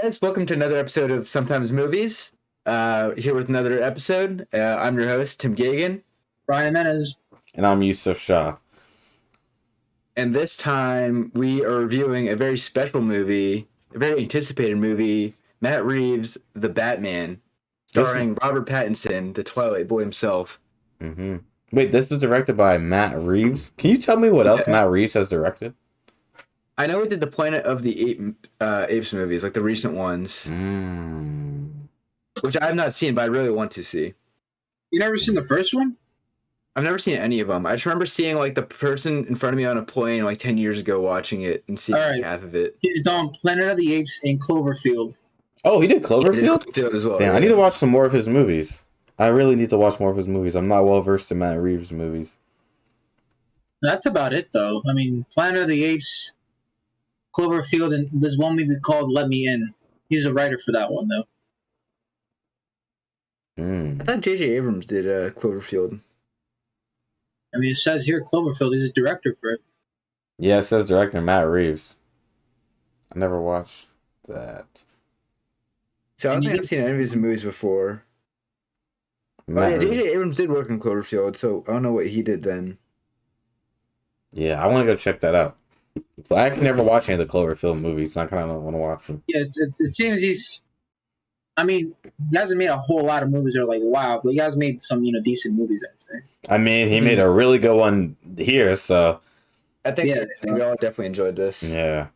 guys, welcome to another episode of Sometimes Movies. Here with another episode. I'm your host, Tim Gagen. Bryan Jiminez. And I'm Yusef Shah. And this time we are reviewing a very special movie, a very anticipated movie, Matt Reeves' The Batman, starring Robert Pattinson, the Twilight boy himself. Mm-hmm. Wait, this was directed by Matt Reeves? Can you tell me what else Matt Reeves has directed? I know he did the Planet of the Apes movies, like the recent ones, which I have not seen, but I really want to see. You never seen the first one? I've never seen any of them. I just remember seeing like the person in front of me on a plane like 10 years ago watching it and seeing half of it. He's done Planet of the Apes and Cloverfield. Oh, he did Cloverfield? He did Cloverfield as well. Damn, I need to watch some more of his movies. I really need to watch more of his movies. I'm not well versed in Matt Reeves' movies. That's about it, though. I mean, Planet of the Apes, Cloverfield, and there's one movie called Let Me In. He's a writer for that one, though. I thought J.J. Abrams did Cloverfield. I mean, it says here Cloverfield. He's a director for it. Yeah, it says director Matt Reeves. I never watched that. So I don't think I've seen any of his movies before. J.J. Abrams did work in Cloverfield, so I don't know what he did then. Yeah, I want to go check that out. So I actually never watched any of the Cloverfield movies, so I kind of want to watch them. Yeah, it seems he's... I mean, he hasn't made a whole lot of movies that are like, wow, but he has made some, decent movies, I'd say. I mean, he made a really good one here, so... I think we all definitely enjoyed this. Yeah.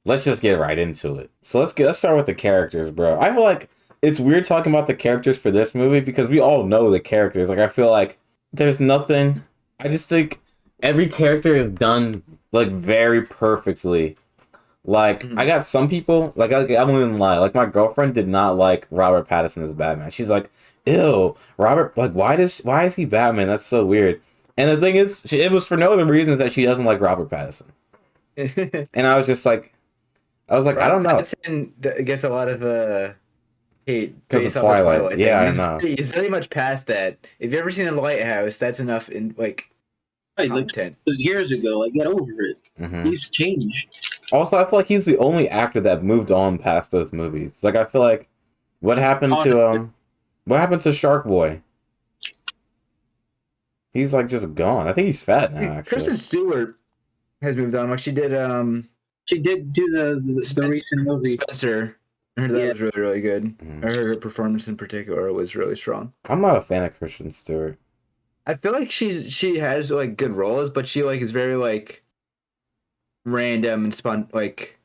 Let's just get right into it. So let's start with the characters, bro. I feel like it's weird talking about the characters for this movie because we all know the characters. Like, I feel like there's nothing... I just think every character is done, like, very perfectly. Like, I got some people, like, I won't even lie. Like, my girlfriend did not like Robert Pattinson as Batman. She's like, ew, Robert, like, why is he Batman? That's so weird. And the thing is, it was for no other reasons that she doesn't like Robert Pattinson. And I was just like, I don't know. Pattinson gets a lot of hate because of Twilight. Yeah, I know. He's very much past that. If you've ever seen The Lighthouse, that's enough in, like, content. It was years ago. Like, get over it. He's changed. Also, I feel like he's the only actor that moved on past those movies. Like, I feel like what happened to Shark Boy? He's like just gone. I think he's fat now. Actually, Kristen Stewart has moved on. Like she did do the recent movie Spencer. I heard that was really, really good. I heard her performance in particular was really strong. I'm not a fan of Kristen Stewart. I feel like she has like good roles, but she like is very like random and like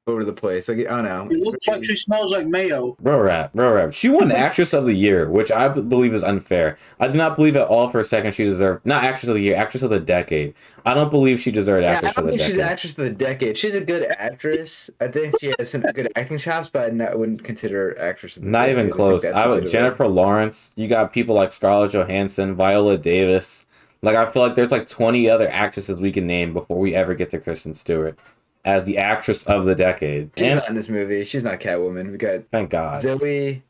over the place. Like I don't know. It looks like she smells like mayo. Bro rap. She won Actress of the Year, which I believe is unfair. I do not believe at all for a second she deserved not Actress of the Year, Actress of the Decade. I don't believe she deserved Actress of the Decade. She's Actress of the Decade. She's a good actress. I think she has some good acting chops, but I wouldn't consider her Actress of the Not Decade. even close. Jennifer Lawrence. You got people like Scarlett Johansson, Viola Davis. Like, I feel like there's like 20 other actresses we can name before we ever get to Kristen Stewart as the Actress of the Decade. She's not in this movie. She's not Catwoman. We got thank God. Zoe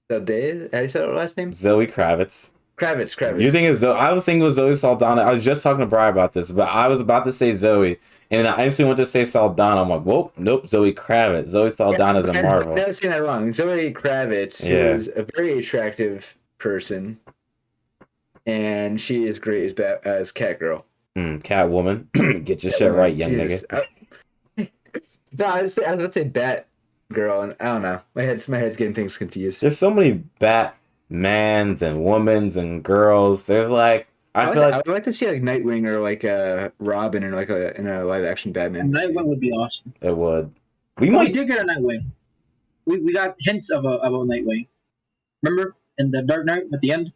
Saldana. How do you say her last name? Zoe Kravitz. Kravitz. You think it's Zoe? I was thinking it was Zoe Saldana. I was just talking to Brian about this, but I was about to say Zoe, and I instantly went to say Saldana. I'm like, whoa, nope, Zoe Kravitz. Zoe Saldana's a Marvel. I was saying that wrong. Zoe Kravitz, who is a very attractive person. And she is great as Catgirl. Catwoman. Get your shit right, young nigga. No, I was about to say Batgirl, and I don't know. My head's getting things confused. There's so many Batmans and womans and girls. There's like I would like to see like Nightwing or like Robin in like in a live action Batman. Nightwing would be awesome. It would. We did get a Nightwing. We got hints of a Nightwing. Remember in the Dark Knight at the end?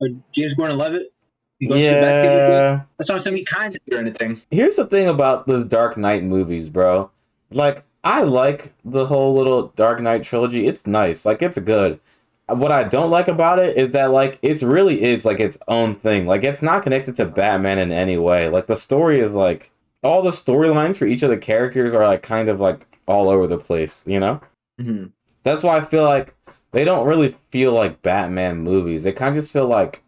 Or James Gordon-Levitt? Yeah. That's what I'm saying. We kind of do anything. Here's the thing about the Dark Knight movies, bro. Like, I like the whole little Dark Knight trilogy. It's nice. Like, it's good. What I don't like about it is that, like, it really is, like, its own thing. Like, it's not connected to Batman in any way. Like, the story is, like, all the storylines for each of the characters are, like, kind of, like, all over the place, you know? Mm-hmm. That's why I feel like they don't really feel like Batman movies. They kind of just feel like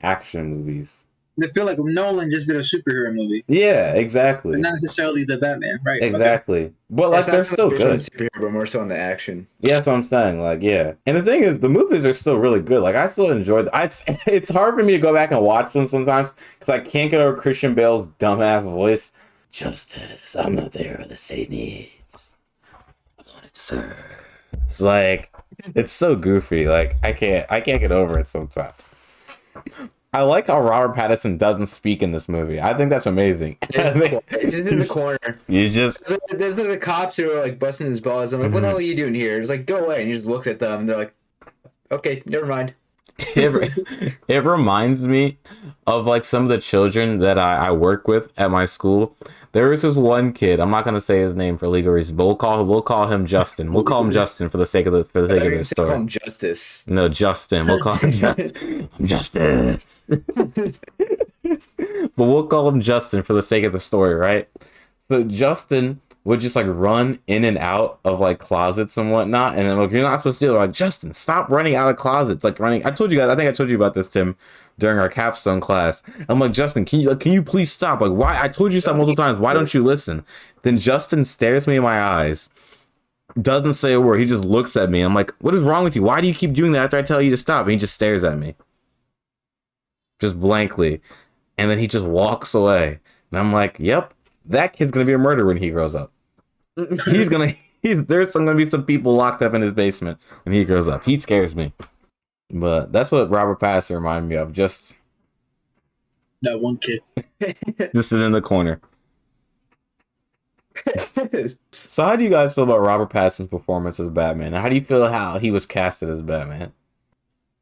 action movies. They feel like Nolan just did a superhero movie, Yeah, exactly. but not necessarily the Batman, right? Exactly. Okay. But like they're still good. Superhero, but more so on the action. Yeah, that's what I'm saying. Like, yeah. And the thing is, the movies are still really good. Like, I still enjoyed. It's hard for me to go back and watch them sometimes because I can't get over Christian Bale's dumbass voice. Justice, I'm not there for the city needs. I want it to serve. It's like, it's so goofy. Like, I can't get over it sometimes. I like how Robert Pattinson doesn't speak in this movie. I think that's amazing. It's in the corner. You just There's the cops who are like busting his balls. I'm like, what the hell are you doing here? It's like, go away. And he just looks at them. And they're like, okay, never mind. it reminds me of like some of the children that I work with at my school. There was this one kid. I'm not gonna say his name for legal reasons, but we'll call him Justin. We'll call him Justin for the sake of the story. Call him Justice. No, Justin. We'll call him Justin. Justice. But we'll call him Justin for the sake of the story, right? So Justin would just like run in and out of like closets and whatnot, and then like you're not supposed to do it. Like, Justin, stop running out of closets. Like running. I told you guys. I think I told you about this, Tim, during our capstone class. I'm like, Justin, can you please stop? Like, why? I told you so multiple times. Why don't you listen? Then Justin stares me in my eyes, doesn't say a word. He just looks at me. I'm like, what is wrong with you? Why do you keep doing that after I tell you to stop? And he just stares at me, just blankly, and then he just walks away. And I'm like, yep. That kid's gonna be a murderer when he grows up. There's gonna be some people locked up in his basement when he grows up. He scares me. But that's what Robert Pattinson reminded me of. Just That one kid. just sitting in the corner. So how do you guys feel about Robert Pattinson's performance as Batman? And how do you feel how he was casted as Batman? I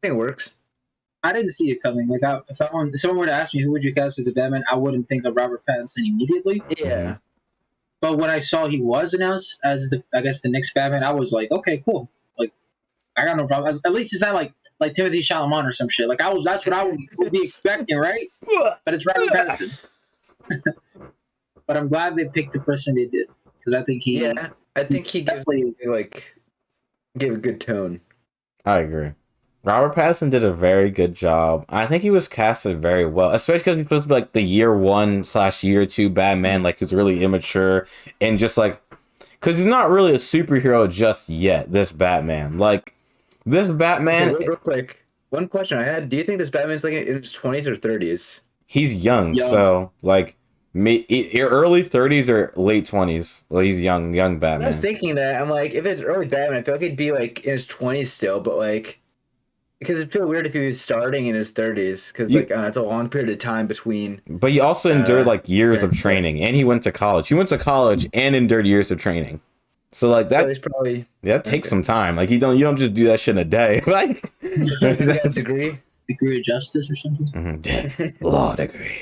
think it works. I didn't see it coming. Like, if someone were to ask me who would you cast as the Batman, I wouldn't think of Robert Pattinson immediately. Yeah. But when I saw he was announced as the next Batman, I was like, okay, cool. Like, I got no problem. At least it's not like Timothy Chalamet or some shit. Like, that's what I would be expecting, right? But it's Robert Pattinson. But I'm glad they picked the person they did because I think he gave a good tone. I agree. Robert Pattinson did a very good job. I think he was casted very well, especially because he's supposed to be like the year 1/year 2 Batman, like who's really immature and just like, because he's not really a superhero just yet. This Batman, Okay, real quick, one question I had: do you think this Batman's like in his 20s or 30s? He's young. So like early 30s or late 20s. Well, he's young Batman. I was thinking that. I'm like, if it's early Batman, I feel like he'd be like in his 20s still, but like. Because it'd feel weird if he was starting in his 30s, because it's a long period of time between. But he also endured like years of training, and he went to college. He went to college and endured years of training. So like that, that takes some time. Like you don't just do that shit in a day. Like that's degree of justice or something. Mm-hmm. Law degree.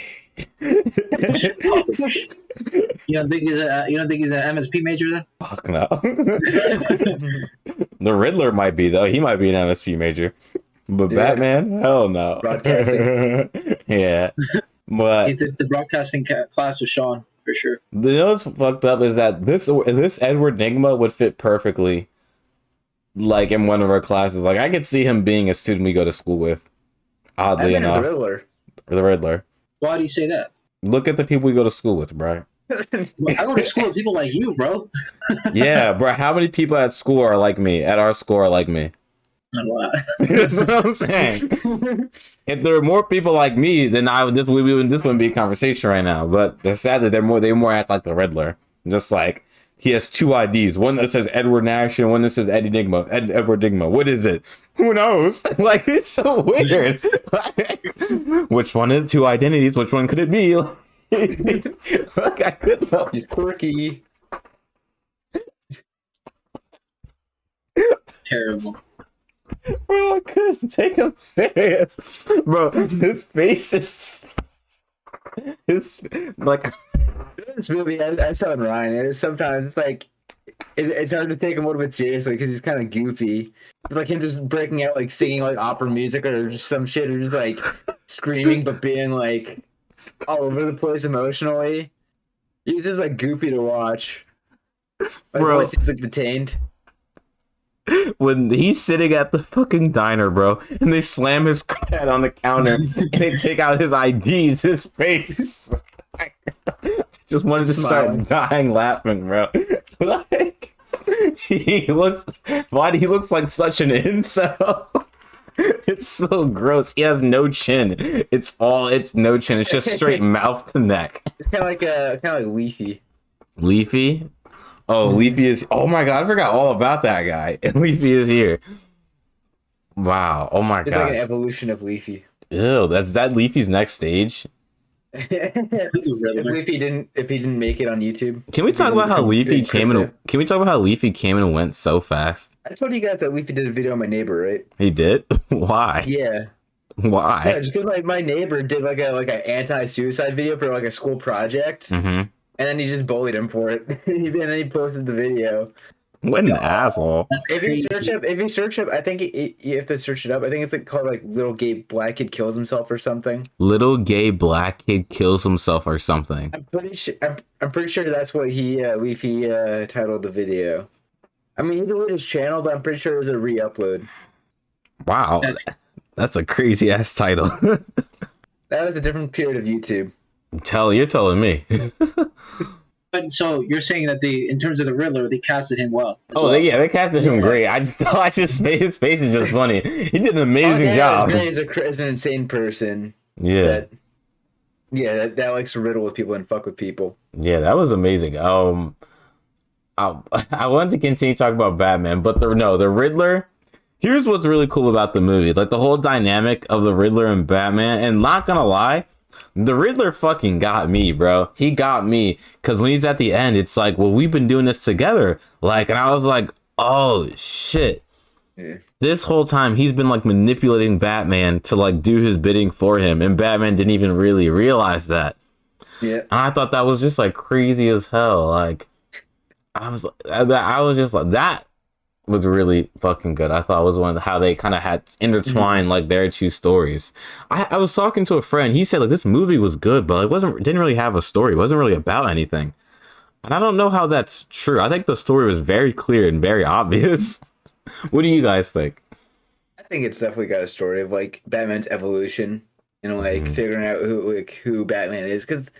You don't think he's an MSP major then? Fuck no. The Riddler might be though. He might be an MSP major. But Batman? Hell no. Broadcasting. Yeah. But he did the broadcasting class with Sean, for sure. You know what's fucked up is that this Edward Nygma would fit perfectly like in one of our classes. Like I could see him being a student we go to school with. Oddly enough. The Riddler. Why do you say that? Look at the people we go to school with, bro. I go to school with people like you, bro. Yeah, bro. How many people at school are like me? At our school are like me? A lot. That's what I'm saying. If there were more people like me, then this wouldn't be a conversation right now. But sadly, they more act like the Riddler. Just like he has two IDs, one that says Edward Nash and one that says Edward Nygma. What is it? Who knows? Like it's so weird. Which one is two identities? Which one could it be? Look, I couldn't know. He's quirky. Terrible. Bro, I couldn't take him serious. Bro, his face is like this movie. I saw in Ryan. Sometimes it's like it's hard to take him a little bit seriously because he's kind of goofy. It's like him just breaking out like singing like opera music or just some shit, or just like screaming but being like all over the place emotionally. He's just like goofy to watch. Like, bro, once he's like detained. when he's sitting at the fucking diner, bro, and they slam his head on the counter and they take out his IDs, his face. Just wanted to start dying laughing, bro. Like, he looks like such an incel. It's so gross. He has no chin. It's no chin. It's just straight mouth to neck. It's kind of like Leafy. Leafy? Oh, Leafy is. Oh my god, I forgot all about that guy. And Leafy is here. Wow. Oh my god. It's like an evolution of Leafy. Ew, that's that Leafy's next stage. If he didn't make it on YouTube. Can we talk about how Leafy came and went so fast? I told you guys that Leafy did a video on my neighbor, right? He did? Why? Yeah. Why? Yeah, just because my neighbor did like an anti-suicide video for like a school project, and then he just bullied him for it, and then he posted the video. What an asshole! If you search up, I think you have to search it up. I think it's like called like little gay black kid kills himself or something. Little gay black kid kills himself or something. I'm pretty sure that's what Leafy titled the video. I mean, he deleted his channel, but I'm pretty sure it was a re-upload. Wow, that's a crazy ass title. That was a different period of YouTube. You're telling me. But so you're saying that in terms of the Riddler, they casted him well. They casted him great. I just made his face is just funny. He did an amazing job. He's an insane person. Yeah. That likes to riddle with people and fuck with people. Yeah, that was amazing. I wanted to continue talking about Batman, but the Riddler. Here's what's really cool about the movie, like the whole dynamic of the Riddler and Batman. And not gonna lie, the Riddler fucking got me, bro. He got me because when he's at the end, it's like, well, we've been doing this together. Like, and I was like, oh shit. Yeah. This whole time he's been like manipulating Batman to like do his bidding for him, and Batman didn't even really realize that. Yeah, and I thought that was just like crazy as hell. Like, I was just like, that was really fucking good. I thought it was one of how they kind of had intertwined like their two stories. I was talking to a friend. He said like this movie was good, but it didn't really have a story. It wasn't really about anything. And I don't know how that's true. I think the story was very clear and very obvious. What do you guys think? I think it's definitely got a story of like Batman's evolution and like figuring out who Batman is. Because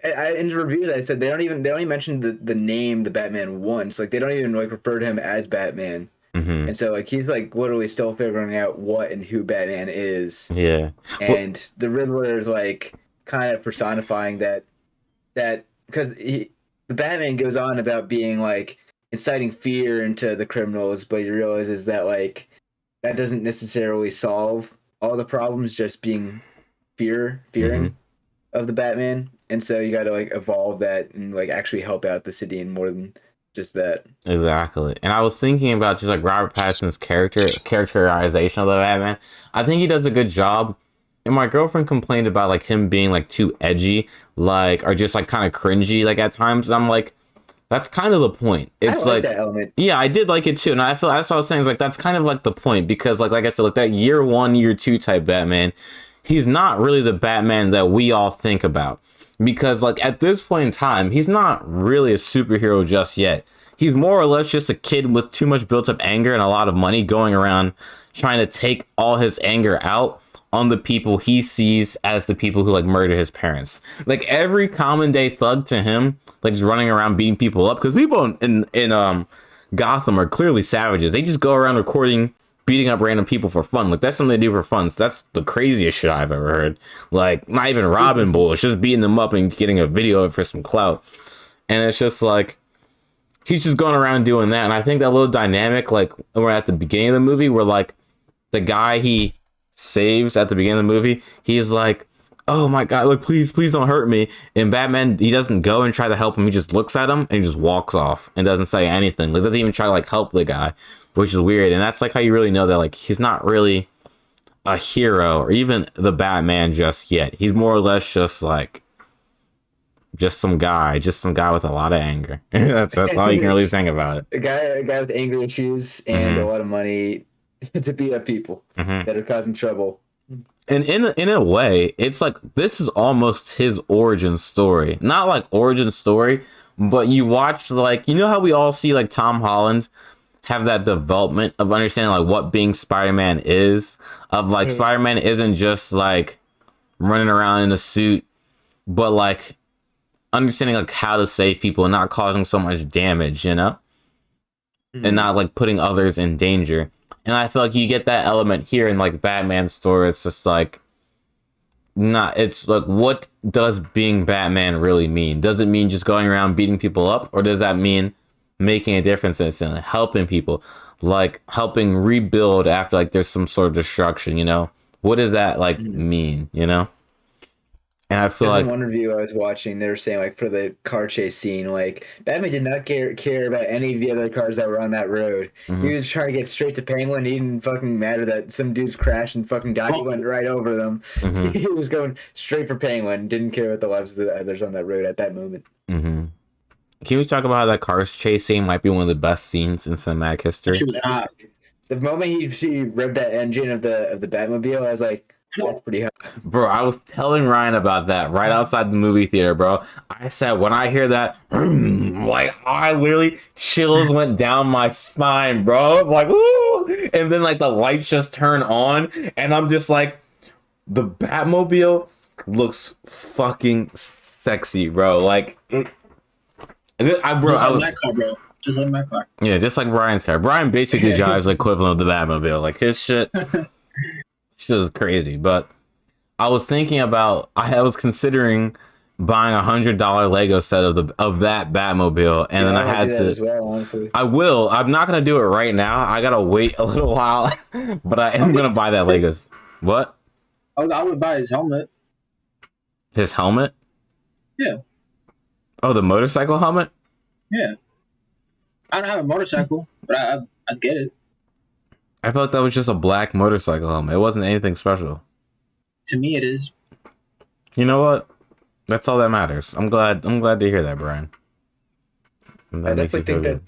I in the reviews I said they only mentioned the name the Batman once. Like they don't even like refer to him as Batman. And so like he's like literally still figuring out what and who Batman is. Yeah. And the Riddler is like kind of personifying that because the Batman goes on about being like inciting fear into the criminals, but he realizes that like that doesn't necessarily solve all the problems, just being fearing of the Batman. And so you got to like evolve that and like actually help out the city and more than just that. Exactly. And I was thinking about just like Robert Pattinson's characterization of the Batman. I think he does a good job. And my girlfriend complained about like him being like too edgy, like, or just like kind of cringy, like at times. And I'm like, that's kind of the point. It's I like that element. Yeah, I did like it too. And I feel that's what I was saying. Is like that's kind of like the point, because like I said, like that year 1, year 2 type Batman, he's not really the Batman that we all think about. Because like at this point in time, he's not really a superhero just yet. He's more or less just a kid with too much built up anger and a lot of money going around trying to take all his anger out on the people he sees as the people who like murder his parents. Like every common day thug to him, like just running around beating people up, because people in Gotham are clearly savages. They just go around recording beating up random people for fun. Like that's something they do for fun. So that's the craziest shit I've ever heard. Like not even robbing bulls, just beating them up and getting a video of it for some clout. And it's just like he's just going around doing that. And I think that little dynamic, like we're at the beginning of the movie, where like the guy he saves at the beginning of the movie, he's like, oh my god, like please don't hurt me. And Batman, he doesn't go and try to help him. He just looks at him and he just walks off and doesn't say anything. Like doesn't even try to like help the guy, which is weird. And that's like how you really know that like he's not really a hero or even the Batman just yet. He's more or less just like some guy with a lot of anger. that's all you can really think about it. A guy with anger issues and a lot of money to beat up people that are causing trouble. And in a way, it's like this is almost his origin story. Not like origin story, but you watch like, you know how we all see like Tom Holland have that development of understanding like what being Spider-Man is. Of like Spider-Man isn't just like running around in a suit, but like understanding like how to save people and not causing so much damage, you know, and not like putting others in danger. And I feel like you get that element here in like Batman's story. It's just like it's like, what does being Batman really mean? Does it mean just going around beating people up, or does that mean making a difference in helping people, like helping rebuild after like there's some sort of destruction, you know? What does that like mean, you know? And I feel like in one review I was watching, they were saying like for the car chase scene, like Batman did not care about any of the other cars that were on that road. He was trying to get straight to Penguin. He didn't fucking matter that some dudes crashed and fucking died. He went right over them. He was going straight for Penguin. Didn't care about the lives of the others on that road at that moment. Can we talk about how that car chase scene might be one of the best scenes in cinematic history? She was hot. The moment he revved that engine of the Batmobile, I was like, that's pretty hot. Bro, I was telling Ryan about that right outside the movie theater, bro. I said, when I hear that, like, I literally, chills went down my spine, bro. Like, woo! And then, like, the lights just turn on, and I'm just like, the Batmobile looks fucking sexy, bro. Like, Just like my car. Yeah, just like Brian's car. Brian basically drives the equivalent of the Batmobile. Like, his shit is crazy. But I was thinking about, I was considering buying $100 Lego set of that Batmobile, and then I had to. As well, honestly. I will. I'm not gonna do it right now. I gotta wait a little while, but I am gonna buy that Legos. What? I would buy his helmet. His helmet? Yeah. Oh, the motorcycle helmet? Yeah. I don't have a motorcycle, but I'd get it. I felt that was just a black motorcycle helmet. It wasn't anything special. To me, it is. You know what? That's all that matters. I'm glad to hear that, Brian. I definitely think that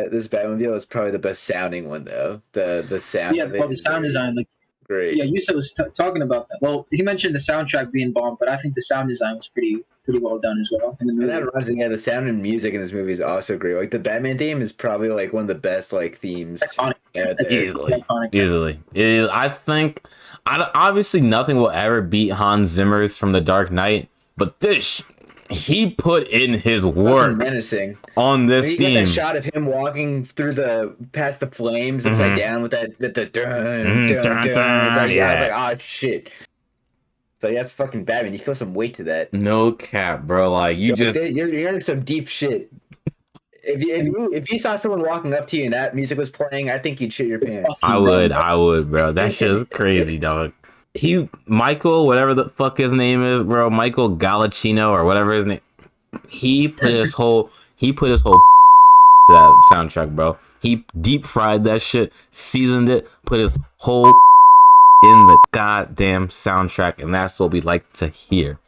this Batmobile is probably the best sounding one, though. The sound. Yeah, well, the sound design, like, great. Yeah, Yusef was talking about that. Well, he mentioned the soundtrack being bomb, but I think the sound design was pretty well done as well in the movie. And that reminds me, the sound and music in this movie is also great. Like the Batman theme is probably like one of the best like themes. Easily. I think, obviously nothing will ever beat Hans Zimmer's from The Dark Knight, but this, he put in his work menacing on this theme. You got that shot of him walking through past the flames upside down with that dun, dun, dun. It's like, I was like, oh shit. So yeah, that's fucking Batman. You feel some weight to that. No cap, bro. Like you're hearing some deep shit. If you saw someone walking up to you and that music was playing, I think you'd shit your pants. I would, bro. That shit is crazy, dog. Michael, whatever the fuck his name is, bro, Michael Galacino or whatever his name. He put his whole that soundtrack, bro. He deep fried that shit, seasoned it, put his whole in the goddamn soundtrack, and that's what we like to hear.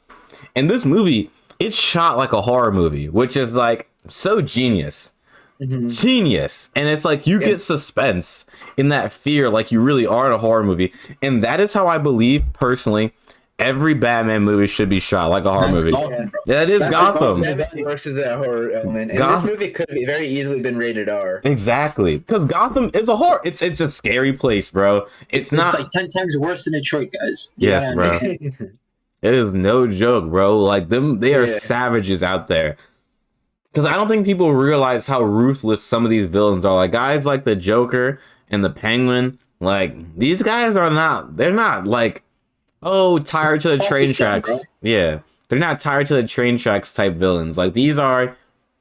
And this movie, it's shot like a horror movie, which is like so genius. Genius. And it's like you get suspense in that fear like you really are in a horror movie. And that is how I believe personally every Batman movie should be shot like a horror movie. That is Gotham. Versus that horror element. And this movie could have very easily been rated R. Exactly. Because Gotham is a horror. It's a scary place, bro. It's like 10 times worse than Detroit, guys. Yes, bro. It is no joke, bro. Like they are savages out there. Because I don't think people realize how ruthless some of these villains are. Like guys like the Joker and the Penguin. Like these guys are not. They're not like, oh, tired to the train tracks. Yeah, they're not tired to the train tracks type villains. Like these are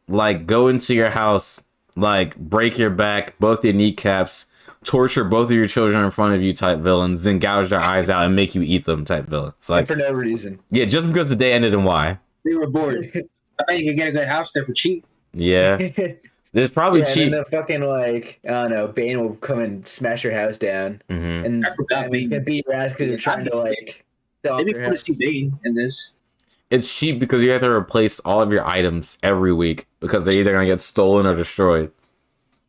like go into your house, like break your back, both your kneecaps, torture both of your children in front of you type villains, then gouge their eyes out and make you eat them type villains. Like and for no reason. Yeah, just because the day ended and why. They were bored. I bet you could get a good house there for cheap. Yeah. There's probably cheap. And then the fucking like I don't know, Bane will come and smash your house down, and I forgot Bane can beat your ass because you're trying to like. Maybe put a see Bane in this. It's cheap because you have to replace all of your items every week because they're either gonna get stolen or destroyed.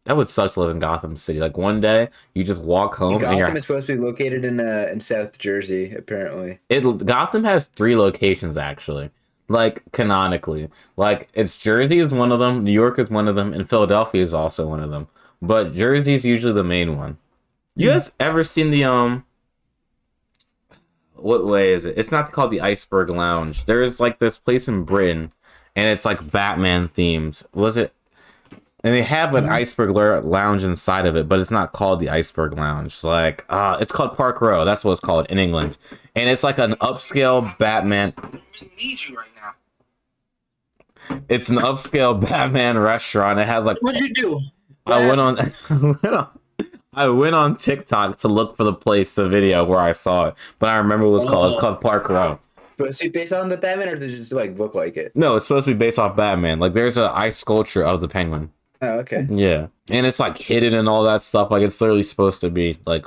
That would suck to live in Gotham City. Like one day you just walk home. Gotham is supposed to be located in South Jersey, apparently. Gotham has 3 locations actually. Like canonically, like it's Jersey is one of them, New York is one of them, and Philadelphia is also one of them. but Jersey's usually the main one. You guys ever seen the what way is it? It's not called the Iceberg Lounge. There's like this place in Britain, and it's like Batman themed. Was it? And they have an Iceberg Lounge inside of it, but it's not called the Iceberg Lounge. It's like it's called Park Row. That's what it's called in England, and it's like an upscale Batman. I need you right now. It's an upscale Batman restaurant. It has like. What'd you do? I went on TikTok to look for the place, the video where I saw it, but I remember what it's called. It's called Park Row. But is it based on the Batman, or does it just like look like it? No, it's supposed to be based off Batman. Like there's an ice sculpture of the Penguin. Oh, okay. Yeah, and it's like hidden and all that stuff. Like it's literally supposed to be like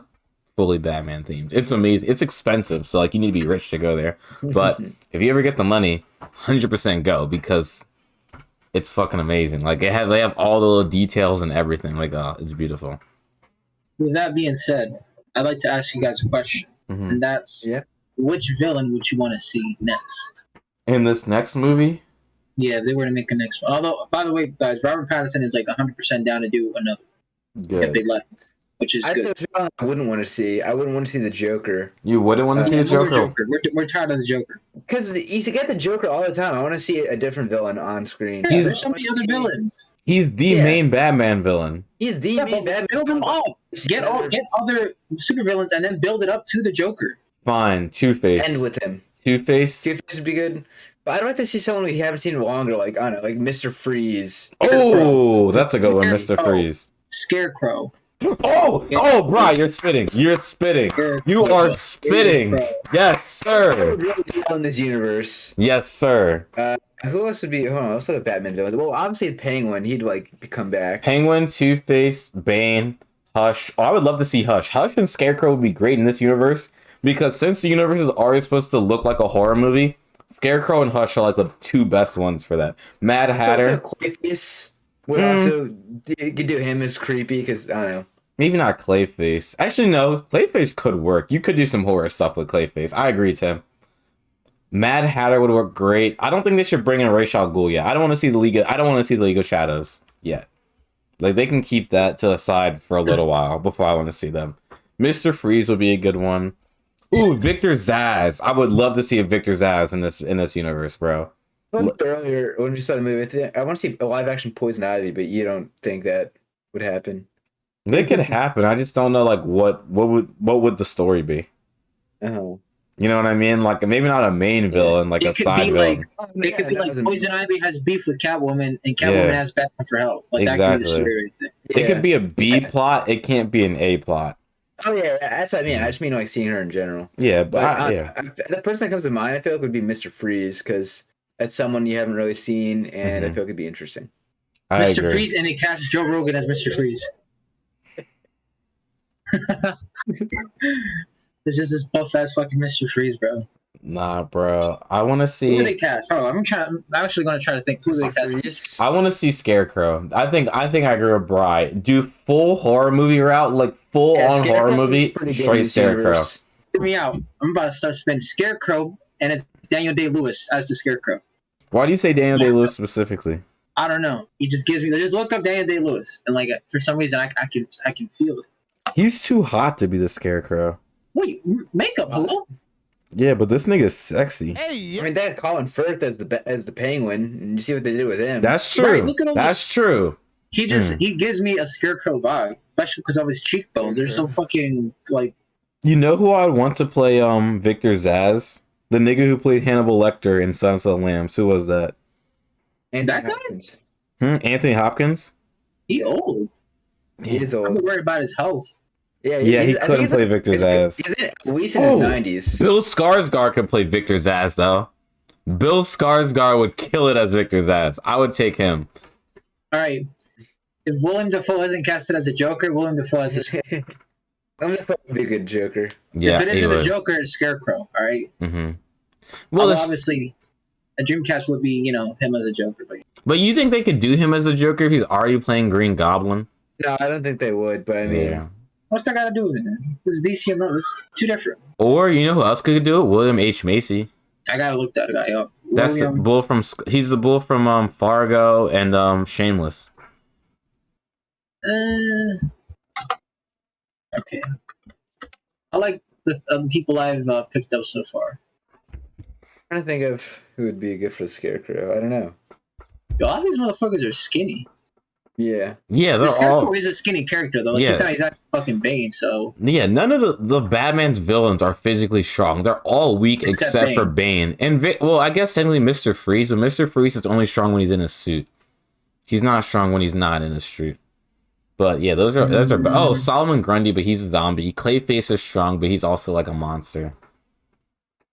fully Batman themed. It's amazing. It's expensive, so like you need to be rich to go there. But if you ever get the money, 100% go, because it's fucking amazing. Like they have all the little details and everything. Like it's beautiful. With that being said, I'd like to ask you guys a question, and that's which villain would you want to see next? In this next movie? Yeah, if they were to make a next one. Although, by the way, guys, Robert Pattinson is like 100% down to do another. Good. If they let him, which is good. I wouldn't want to see. I wouldn't want to see the Joker. You wouldn't want to see the Joker? We're tired of the Joker. Because you get the Joker all the time. I want to see a different villain on screen. Yeah, there's so many other villains. He's the main Batman villain. He's the main Batman. Build him up. Get other supervillains and then build it up to the Joker. Fine. Two-Face. End with him. Two-Face? Two-Face would be good. But I'd like to see someone we haven't seen in longer, like, I don't know, like Mr. Freeze. Oh, that's a good one, Mr. Freeze. Scarecrow. Oh, Brian, you're spitting. You're spitting. You are spitting. Yes, sir. In this universe. Yes, sir. Who else would be? Hold on, let's look at Batman villains. Well, obviously Penguin. He'd like come back. Penguin, Two-Face, Bane, Hush. Oh, I would love to see Hush. Hush and Scarecrow would be great in this universe because since the universe is already supposed to look like a horror movie, Scarecrow and Hush are like the two best ones for that. Mad Hatter. Clayface would also you could do him as creepy because I don't know. Maybe not Clayface. Actually, no. Clayface could work. You could do some horror stuff with Clayface. I agree, Tim. Mad Hatter would work great. I don't think they should bring in Ra's al Ghul yet. I don't want to see the League of Shadows yet. Like they can keep that to the side for a little while before I want to see them. Mr. Freeze would be a good one. Ooh, Victor Zsasz. I would love to see a Victor Zsasz in this universe, bro. Earlier when we saw the movie, I want to see a live action Poison Ivy, but you don't think that would happen? They could happen. I just don't know like what would the story be. You know what I mean? Like maybe not a main villain, like a side villain. It could be like Poison Ivy has beef with Catwoman, and Catwoman has Batman for help. Like exactly. That could be the story right there. It could be a B plot. It can't be an A plot. Oh yeah, that's what I mean. I just mean like seeing her in general. Yeah, but the person that comes to mind, I feel like would be Mr. Freeze because that's someone you haven't really seen, and I feel like it'd be interesting. Mr. Freeze, and it casts Joe Rogan as Mr. Freeze. There's just this buff ass fucking Mr. Freeze, bro. Nah, bro. I want to see. Who do they cast? Oh, I'm actually going to try to think. Who do they cast? I want to see Scarecrow. I think I agree with Bri. Do full horror movie route, like full on horror movie, straight Scarecrow. Hear me out. I'm about to start spending Scarecrow, and it's Daniel Day-Lewis as the Scarecrow. Why do you say Daniel Day-Lewis specifically? I don't know. He just gives me. Just look up Daniel Day-Lewis, and like for some reason, I can feel it. He's too hot to be the Scarecrow. Wait, makeup, hello? Yeah, but this nigga's sexy. Hey, I mean, they had Colin Firth as the Penguin, and you see what they did with him. That's true. Right, that's true. He gives me a Scarecrow vibe, especially because of his cheekbones. They're so fucking like. You know who I'd want to play Victor Zsasz? The nigga who played Hannibal Lecter in Silence of the Lambs. Who was that? Anthony Hopkins. Anthony Hopkins? He old. He is old. I'm worried about his health. Yeah, he couldn't play Victor Zsasz. He's at least in his 90s. Bill Skarsgård could play Victor Zsasz, though. Bill Skarsgård would kill it as Victor Zsasz. I would take him. All right. If Willem Dafoe isn't casted as a Joker, Willem Dafoe as a... Willem Dafoe would be a good Joker. Yeah, if it isn't a Joker, it's Scarecrow, all right? Mm-hmm. Well, obviously, a Dreamcast would be, him as a Joker. But you think they could do him as a Joker if he's already playing Green Goblin? No, I don't think they would, but I mean... Yeah. What's that got to do with it, man? This is DC and Marvel. It's too different. Or, you know who else could do it? William H. Macy. I gotta look that guy up. That's the bull from... He's the bull from Fargo and Shameless. Okay. I like the people I've picked up so far. trying to think of who would be good for the Scarecrow. I don't know. Yo, a lot of these motherfuckers are skinny. Yeah. Yeah, The they're Scarecrow all. is a skinny character though. Like, Yeah. he's not exactly fucking Bane, so Yeah, none of the Batman's villains are physically strong. They're all weak except for Bane. And well, I guess technically Mr. Freeze, but Mr. Freeze is only strong when he's in a suit. He's not strong when he's not in a suit. But yeah, those are oh, Solomon Grundy, but he's a zombie. Clayface is strong, but he's also like a monster.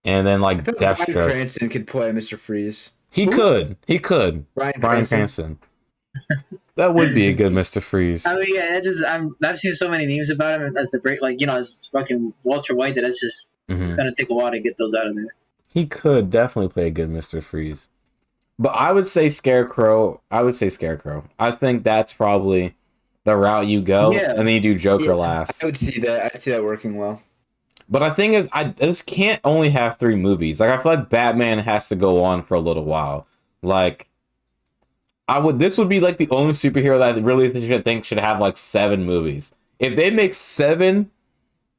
And then like Bryan Deathstroke. Cranston could play Mr. Freeze. He could. Bryan Bryan Cranston. Cranston. That would be a good Mr. Freeze. I mean, yeah, I've seen so many memes about him as the break, like, you know, as fucking Walter White, that it's just it's gonna take a while to get those out of there. He could definitely play a good Mr. Freeze. But I would say Scarecrow. I think that's probably the route you go, and then you do Joker last. I would see that. I'd see that working well. But the thing is, this can't only have 3 movies. Like, I feel like Batman has to go on for a little while. Like, this would be like the only superhero that I really think should have like 7 movies. If they make 7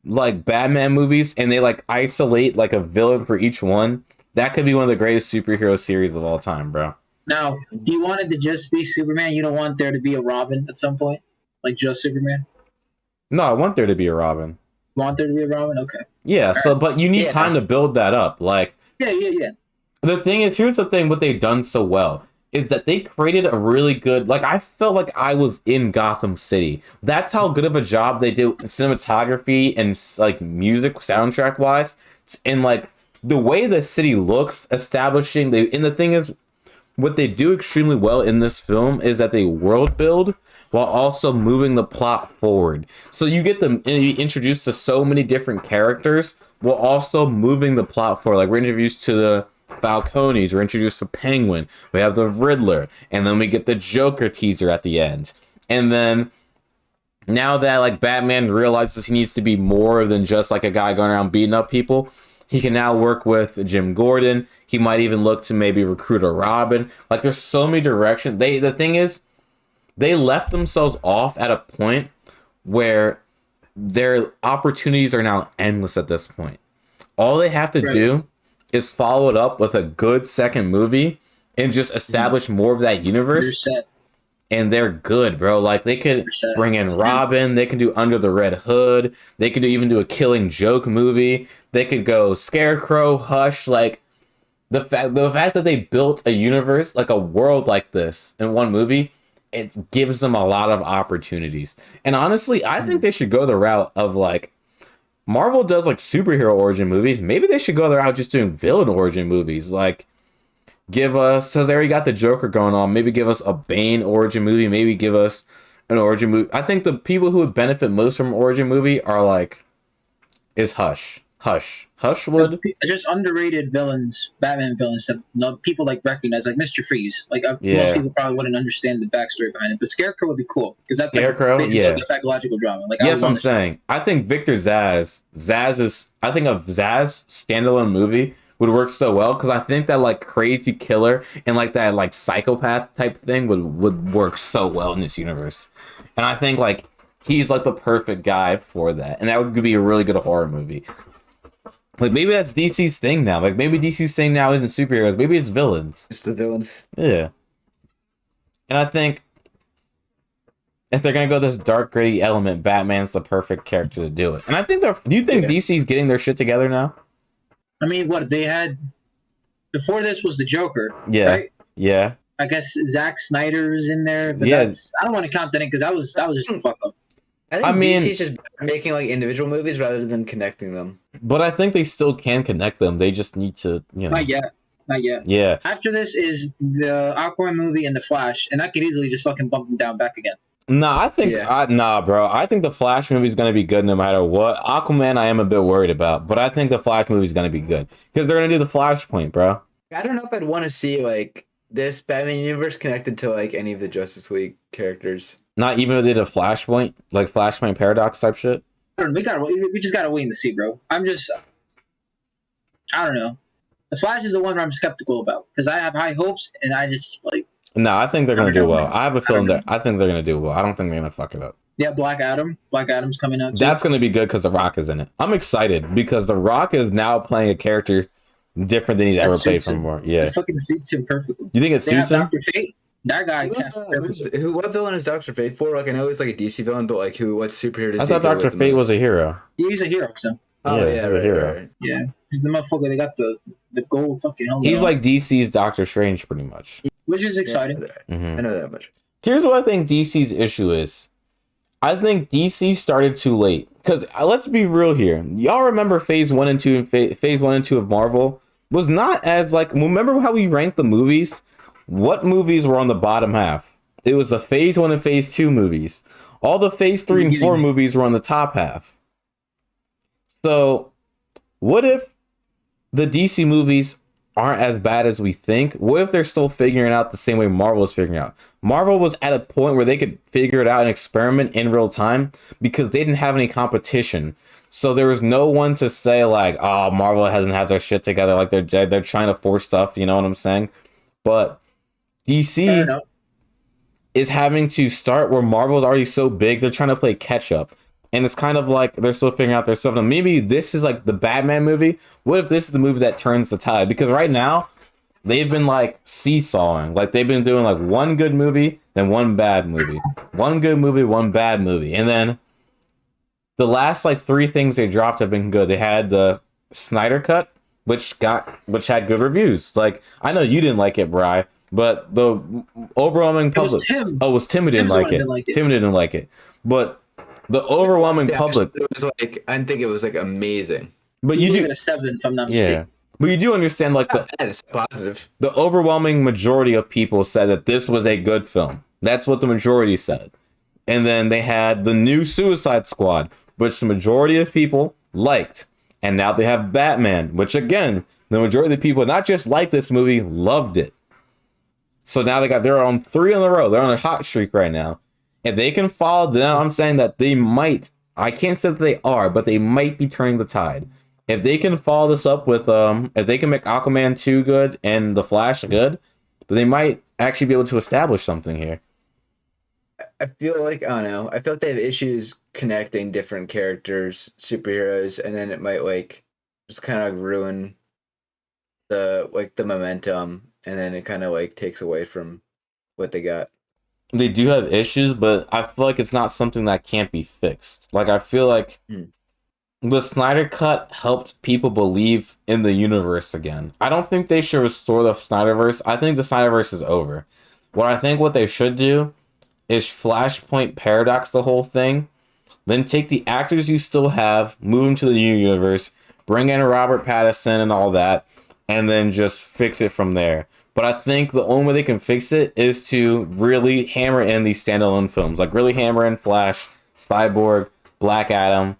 like Batman movies and they like isolate like a villain for each one, that could be one of the greatest superhero series of all time, bro. Now, do you want it to just be Superman? You don't want there to be a Robin at some point? Like just Superman? No, I want there to be a Robin. You want there to be a Robin? Okay. Yeah, so but you need time to build that up. Like, yeah. The thing is, here's the thing, what they've done so well is that they created a really good, like, I felt like I was in Gotham City. That's how good of a job they did cinematography and like music soundtrack wise. And like the way the city looks, establishing and the thing is, what they do extremely well in this film is that they world build while also moving the plot forward. So you get them introduced to so many different characters while also moving the plot forward. Like, we're introduced to the Falcones, we're introduced to Penguin, we have the Riddler, and then we get the Joker teaser at the end. And then now that like Batman realizes he needs to be more than just like a guy going around beating up people, he can now work with Jim Gordon. He might even look to maybe recruit a Robin. Like, there's so many directions. The thing is, they left themselves off at a point where their opportunities are now endless at this point. All they have to do is follow it up with a good second movie and just establish more of that universe. And they're good, bro. Like, they could bring in Robin. They can do Under the Red Hood. They could even do a Killing Joke movie. They could go Scarecrow, Hush. Like, the fact that they built a universe, like a world like this in one movie, it gives them a lot of opportunities. And honestly, I think they should go the route of like, Marvel does like superhero origin movies. Maybe they should go the route just doing villain origin movies. Like, give us, because they already got the Joker going on, maybe give us a Bane origin movie, maybe give us an origin movie. I think the people who would benefit most from an origin movie are like, is Hush would just underrated villains, Batman villains that people like recognize, like Mr. Freeze. Like, most people probably wouldn't understand the backstory behind it, but Scarecrow would be cool because that's Scarecrow, like basically like a psychological drama. Like, yes, I'm saying. I think Victor Zsasz is. I think a Zsasz standalone movie would work so well because I think that like crazy killer and like that like psychopath type thing would work so well in this universe, and I think like he's like the perfect guy for that, and that would be a really good horror movie. Like, maybe that's DC's thing now. Like, maybe DC's thing now isn't superheroes. Maybe it's villains. It's the villains. Yeah. And I think if they're going to go this dark, gritty element, Batman's the perfect character to do it. And I think do you think DC's getting their shit together now? I mean, what they had before this was the Joker. Yeah. Right? Yeah. I guess Zack Snyder is in there, but I don't want to count that in because that was just a fuck up. I mean, DC's just making like individual movies rather than connecting them. But I think they still can connect them. They just need to, Not yet. Yeah. After this is the Aquaman movie and the Flash, and I could easily just fucking bump them down back again. Nah, I think bro. I think the Flash movie is gonna be good no matter what. Aquaman, I am a bit worried about, but I think the Flash movie is gonna be good because they're gonna do the Flashpoint, bro. I don't know if I'd want to see like this Batman universe connected to like any of the Justice League characters. Not even if they did a Flashpoint, like Flashpoint Paradox type shit. I don't know. We just gotta wait and see, bro. I don't know. The Flash is the one where I'm skeptical about because I have high hopes, and I just like. No, I think they're gonna Never do know, well. man. I have a feeling know. that I think they're gonna do well. I don't think they're gonna fuck it up. Yeah, Black Adam. Black Adam's coming out too. That's gonna be good because The Rock is in it. I'm excited because The Rock is now playing a character different than he's ever played suits him. before. Yeah. It fucking suits him perfectly. You think it They have suits him? Dr. Fate. That guy cast perfectly. What villain is Dr. Fate for? Like, I know he's like a DC villain, but like, what superhero does I he thought go Dr. with the Fate most? was a hero. He's a hero, so Oh Yeah, yeah, he's a right, hero. right. yeah. He's the motherfucker. They got the gold fucking helmet. He's on, like DC's Doctor Strange, pretty much. which is exciting. Yeah, Mhm. I know that much. Here's what I think DC's issue is. I think DC started too late. Because let's be real here. Y'all remember phase 1 and 2 of Marvel was not as like, remember how we ranked the movies? What movies were on the bottom half? It was the phase 1 and phase 2 movies. All the phase 3 and 4 movies were on the top half. So what if the DC movies aren't as bad as we think? What if they're still figuring out the same way Marvel is figuring out? Marvel was at a point where they could figure it out and experiment in real time because they didn't have any competition. So there was no one to say like, oh, Marvel hasn't had their shit together. Like they're trying to force stuff. You know what I'm saying? But DC is having to start where Marvel is already so big. They're trying to play catch up. And it's kind of like they're still figuring out their stuff. And maybe this is like the Batman movie. What if this is the movie that turns the tide? Because right now, they've been like seesawing. Like they've been doing like one good movie, then one bad movie. One good movie, one bad movie. And then the last like 3 things they dropped have been good. They had the Snyder Cut, which had good reviews. Like, I know you didn't like it, Bri, but the overwhelming public. It was Tim. Oh, it was Tim who didn't like it. Tim didn't like it. But the overwhelming public. It was like, I think it was like amazing. But You you gave do, it a 7 if I'm not mistaken. but you do understand like It's positive. the overwhelming majority of people said that this was a good film. That's what the majority said. And then they had the new Suicide Squad, which the majority of people liked. And now they have Batman, which again, the majority of the people not just liked this movie, loved it. So now they're on 3 in a row. They're on a hot streak right now. If they can follow, then I'm saying that they might. I can't say that they are, but they might be turning the tide. If they can follow this up with, if they can make Aquaman 2 good and The Flash good, then they might actually be able to establish something here. I feel like, I don't know. I feel like they have issues connecting different characters, superheroes, and then it might like just kind of ruin the momentum, and then it kind of like takes away from what they got. They do have issues, but I feel like it's not something that can't be fixed. Like, I feel like the Snyder Cut helped people believe in the universe again. I don't think they should restore the Snyderverse. I think the Snyderverse is over. What they should do is Flashpoint paradox the whole thing, then take the actors you still have, move them to the new universe, bring in Robert Pattinson and all that, and then just fix it from there. But I think the only way they can fix it is to really hammer in these standalone films. Like, really hammer in Flash, Cyborg, Black Adam,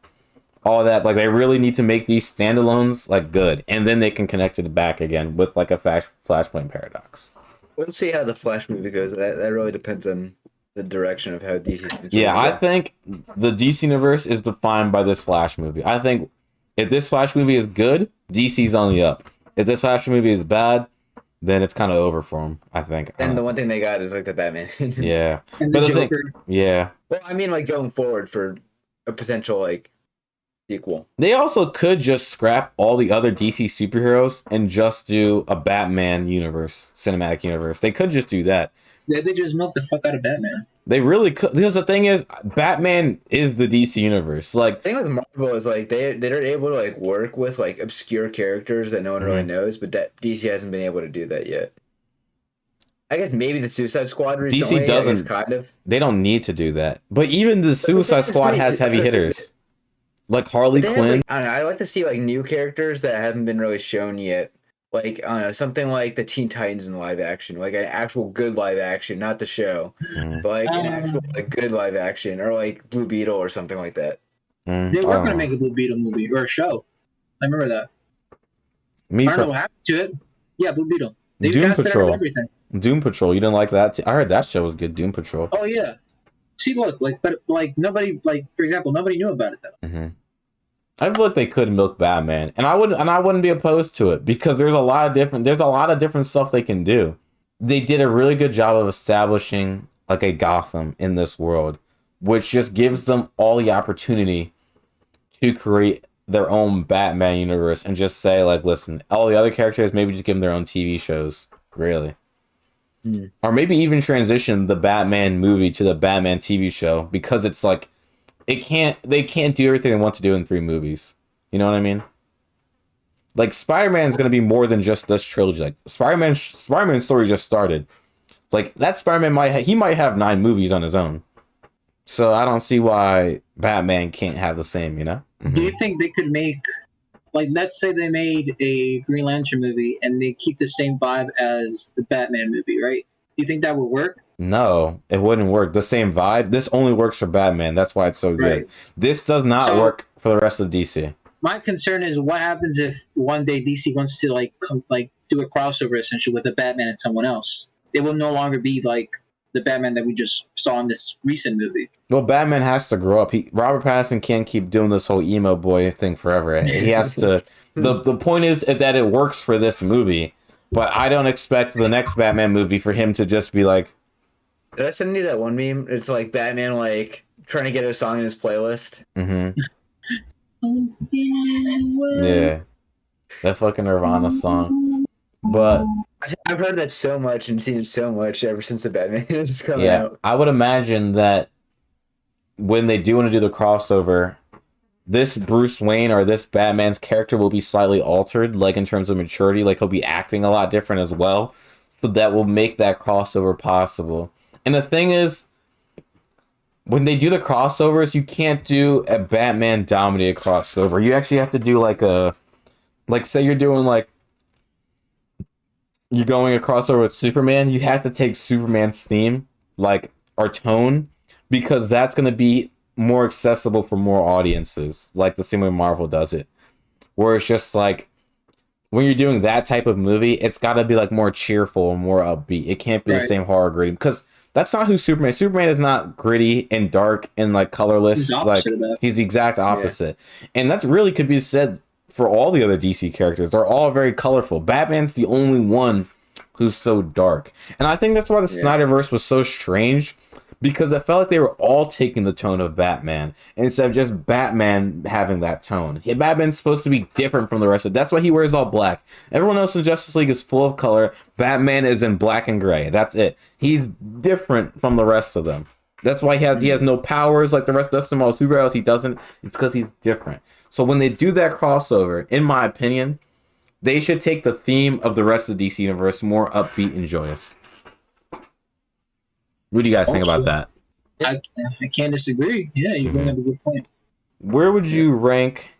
all that. Like, they really need to make these standalones, like, good. And then they can connect it back again with, like, a Flashpoint paradox. We'll see how the Flash movie goes. That really depends on the direction of how DC. Yeah, I think the DC universe is defined by this Flash movie. I think if this Flash movie is good, DC's on the up. If this Flash movie is bad, then it's kind of over for them, I think. And the one thing they got is like the Batman. Yeah. And the But Joker. yeah. Well, I mean, like going forward for a potential like sequel. They also could just scrap all the other DC superheroes and just do a Batman universe, cinematic universe. They could just do that. Yeah, they just milked the fuck out of Batman. They really could. Because the thing is, Batman is the DC universe. Like, The thing with Marvel is like they're able to like work with like obscure characters that no one really knows, but that DC hasn't been able to do that yet. I guess maybe the Suicide Squad recently. DC doesn't. I guess, kind of. They don't need to do that. But even the Suicide Squad has heavy hitters. Like Harley They have, Quinn. like, I don't know. I like to see like new characters that haven't been really shown yet. Like, I don't know, something like the Teen Titans in live action, like an actual good live action, not the show, but like an actual like good live action, or like Blue Beetle or something like that. They were going to make a Blue Beetle movie or a show. I remember that. I don't know what happened to it. Yeah, Blue Beetle. They Doom casted Patrol. everything. Doom Patrol. You didn't like that? I heard that show was good. Doom Patrol. Oh yeah. See, look, like, but like nobody, like for example, nobody knew about it though. Mm-hmm. I feel like they could milk Batman, and I wouldn't be opposed to it because there's a lot of different stuff they can do. they did a really good job of establishing like a Gotham in this world, which just gives them all the opportunity to create their own Batman universe and just say like, listen, all the other characters, maybe just give them their own TV shows, really. Or maybe even transition the Batman movie to the Batman TV show, because it's like they can't do everything they want to do in 3 movies. You know what I mean? Like Spider-Man's gonna be more than just this trilogy. Like Spider-Man's story just started. Like that Spider-Man might have 9 movies on his own. So I don't see why Batman can't have the same, you know? Do you think they could make, like, let's say they made a Green Lantern movie and they keep the same vibe as the Batman movie, right? Do you think that would work? No, it wouldn't work. The same vibe. This only works for Batman. That's why it's so good. Right. This does not work for the rest of DC. My concern is what happens if one day DC wants to do a crossover essentially with a Batman and someone else. It will no longer be like the Batman that we just saw in this recent movie. Well, Batman has to grow up. Robert Pattinson can't keep doing this whole emo boy thing forever. He has to. The point is that it works for this movie, but I don't expect the next Batman movie for him to just be like. Did I send you that one meme? It's like Batman like trying to get a song in his playlist. Mm-hmm. Yeah, that fucking Nirvana song. But I've heard that so much and seen it so much ever since the Batman has come out. I would imagine that when they do want to do the crossover, this Bruce Wayne or this Batman's character will be slightly altered, like in terms of maturity, like he'll be acting a lot different as well. So that will make that crossover possible. And the thing is, when they do the crossovers, you can't do a Batman dominated crossover. You actually have to do say you're doing you're going a crossover with Superman, you have to take Superman's theme, or tone, because that's going to be more accessible for more audiences, like the same way Marvel does it. Where it's just like, when you're doing that type of movie, it's got to be more cheerful and more upbeat. It can't be the same horror gritty, because that's not who Superman is. Superman is not gritty and dark and colorless. He's the exact opposite. Yeah. And that really could be said for all the other DC characters. They're all very colorful. Batman's the only one who's so dark. And I think that's why the Snyderverse was so strange, because I felt like they were all taking the tone of Batman instead of just Batman having that tone. Batman's supposed to be different from the rest of it. That's why he wears all black. Everyone else in Justice League is full of color. Batman is in black and gray. That's it. He's different from the rest of them. That's why he has no powers like the rest of them. All superheroes, he doesn't. It's because he's different. So when they do that crossover, in my opinion, they should take the theme of the rest of the DC universe more upbeat and joyous. What do you guys think about that? I can't disagree. Yeah, you bring up a good point. Where would you rank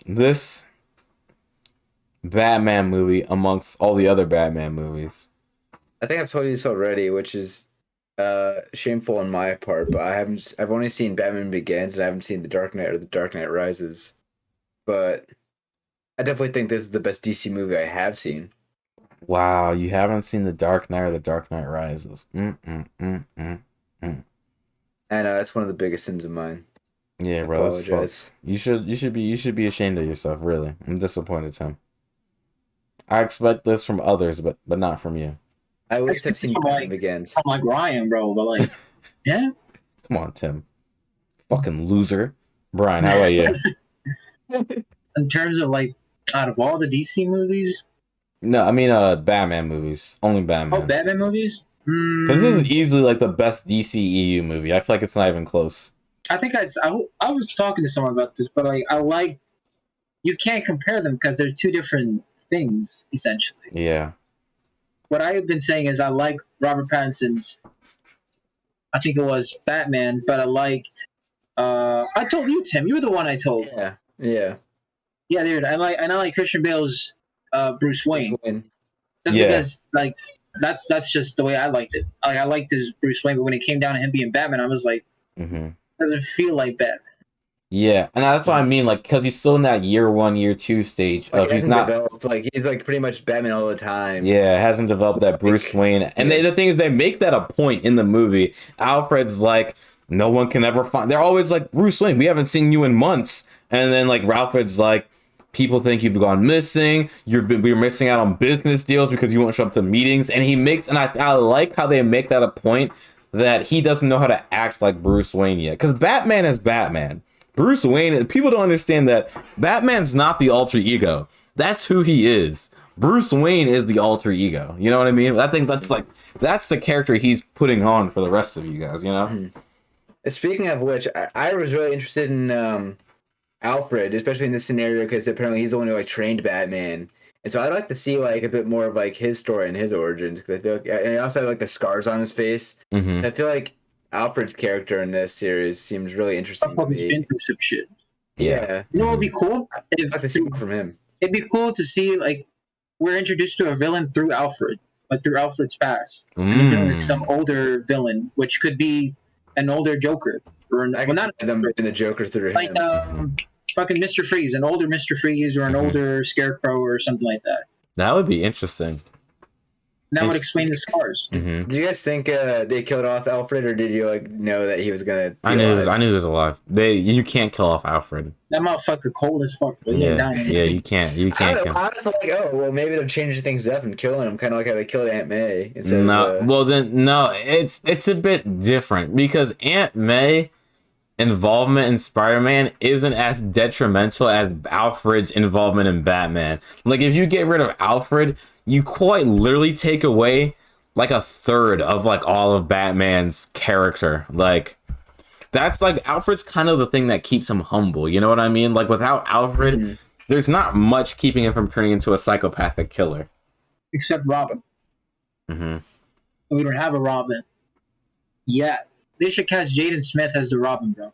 this Batman movie amongst all the other Batman movies? I think I've told you this already, which is shameful on my part, but I've only seen Batman Begins and I haven't seen The Dark Knight or The Dark Knight Rises. But I definitely think this is the best DC movie I have seen. Wow, you haven't seen The Dark Knight or The Dark Knight Rises. I know, that's one of the biggest sins of mine. Yeah, bro. I apologize. You should be ashamed of yourself, really. I'm disappointed, Tim. I expect this from others, but not from you. I wish I've seen Batman Begins. I'm Ryan, bro, but yeah. Come on, Tim. Fucking loser. Brian, how about you? In terms of out of all the DC movies? No, I mean Batman movies. Only Batman. Oh, Batman movies? Because this is easily the best DCEU movie. I feel like it's not even close. I think I was talking to someone about this, but you can't compare them because they're two different things, essentially. Yeah. What I've been saying is I like Robert Pattinson's, I think it was Batman, but I liked, I told you, Tim. You were the one I told. Yeah, dude. I like Christian Bale's Bruce Wayne. Just because that's just the way I liked it. I liked his Bruce Wayne, but when it came down to him being Batman, I was like, doesn't feel like Batman. Yeah, and that's what I mean, because he's still in that year 1, year 2 stage. He's not he's pretty much Batman all the time. Yeah, hasn't developed that Bruce Wayne. And the thing is, they make that a point in the movie. Alfred's like, no one can ever find. They're always like, Bruce Wayne, we haven't seen you in months. And then Alfred's like, people think you've gone missing. We're missing out on business deals because you won't show up to meetings. And I like how they make that a point that he doesn't know how to act like Bruce Wayne yet. Because Batman is Batman. Bruce Wayne, people don't understand that Batman's not the alter ego. That's who he is. Bruce Wayne is the alter ego. You know what I mean? I think that's the character he's putting on for the rest of you guys, you know? Mm-hmm. Speaking of which, I was really interested in Alfred, especially in this scenario, because apparently he's the one who like trained Batman. And so I'd like to see like a bit more of like his story and his origins. Because I feel like, and I also have like the scars on his face. Mm-hmm. I feel like Alfred's character in this series seems really interesting. He's been through some shit. Yeah. You know what would be cool? I'd like to see more from him. It'd be cool to see like we're introduced to a villain through Alfred, like through Alfred's past, and like some older villain, which could be an older Joker, or not them in the Joker through like him. Fucking Mr. Freeze, an older Mr. Freeze, or an older Scarecrow, or something like that. That would be interesting. And that would explain the scars. Mm-hmm. Do you guys think they killed off Alfred, or did you like know that he was gonna? I knew he was alive. You can't kill off Alfred. That motherfucker cold as fuck. Bro. Yeah, you can't. You can't kill him. I was like, oh well, maybe they're changing things up and killing him, kind of like how they killed Aunt May. It's a bit different because Aunt May involvement in Spider-Man isn't as detrimental as Alfred's involvement in Batman. Like if you get rid of Alfred, you quite literally take away like a third of like all of Batman's character. Like that's like Alfred's kind of the thing that keeps him humble. You know what I mean? Like without Alfred, there's not much keeping him from turning into a psychopathic killer. Except Robin. Mm-hmm. We don't have a Robin yet. They should cast Jaden Smith as the Robin, bro.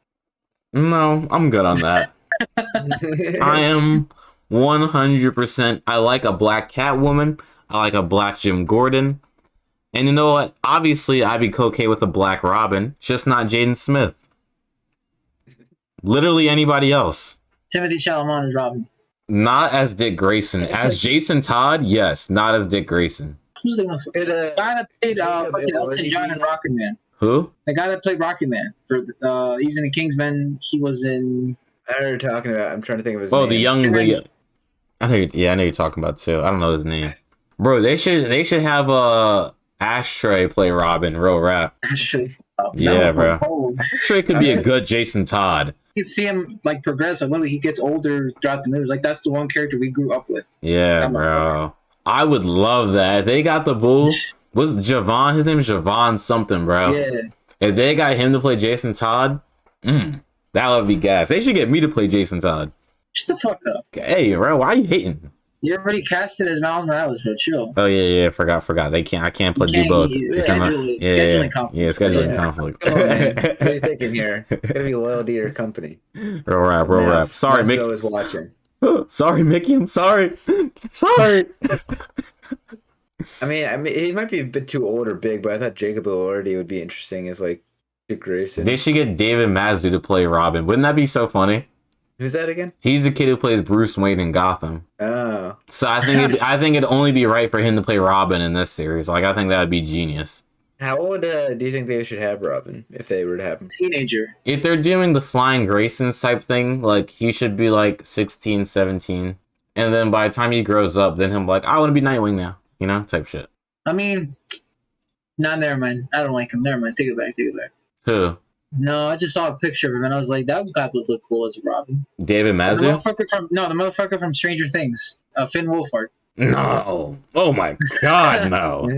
No, I'm good on that. I am 100%. I like a black Catwoman. I like a black Jim Gordon. And you know what? Obviously, I'd be okay with a black Robin. Just not Jaden Smith. Literally anybody else. Timothy Chalamet as Robin. Not as Dick Grayson. As Jason Todd, yes. Not as Dick Grayson. Who's the guy that played fucking Elton John and Rocket Man? Who? The guy that played Rocket Man. He's in the Kingsman. He was in... I know what you're talking about. I'm trying to think of his name. Oh, I know you're talking about too. I don't know his name. Bro, they should have Ashtray play Robin, real rap. Ashtray. Yeah, bro. Ashtray could be a good Jason Todd. You can see him like progress. Like literally, he gets older throughout the movies. Like that's the one character we grew up with. Yeah, bro. I would love that. If they got the bull. Was Javon? His name is Javon something, bro. Yeah. If they got him to play Jason Todd, that would be gas. They should get me to play Jason Todd. Just the fuck up. Hey, bro, why are you hating? You already casted as Miles Morales, bro. Chill. Oh yeah, forgot. I can't do both. Scheduling conflict. Yeah, scheduling conflict. What are you thinking here? Gotta be loyal to your company. Real rap. Sorry, Mickey. Was watching. Sorry, Mickey. I'm sorry. Sorry. I mean, he might be a bit too old or big, but I thought Jacob Elordi would be interesting as like Dick Grayson. They should get David Mazdue to play Robin. Wouldn't that be so funny? Who's that again? He's the kid who plays Bruce Wayne in Gotham. Oh. So I think it'd only be right for him to play Robin in this series. Like I think that would be genius. How old do you think they should have Robin if they were to have him? Teenager. If they're doing the Flying Graysons type thing, like he should be like 16, 17. And then by the time he grows up, then he'll be like, I want to be Nightwing now. You know, type shit. I mean, never mind. I don't like him. Never mind. Take it back. Who? No, I just saw a picture of him and I was like, that guy would look cool as a Robin. David Mazdue? The motherfucker from Stranger Things. Finn Wolfhard. No. Oh my god, no.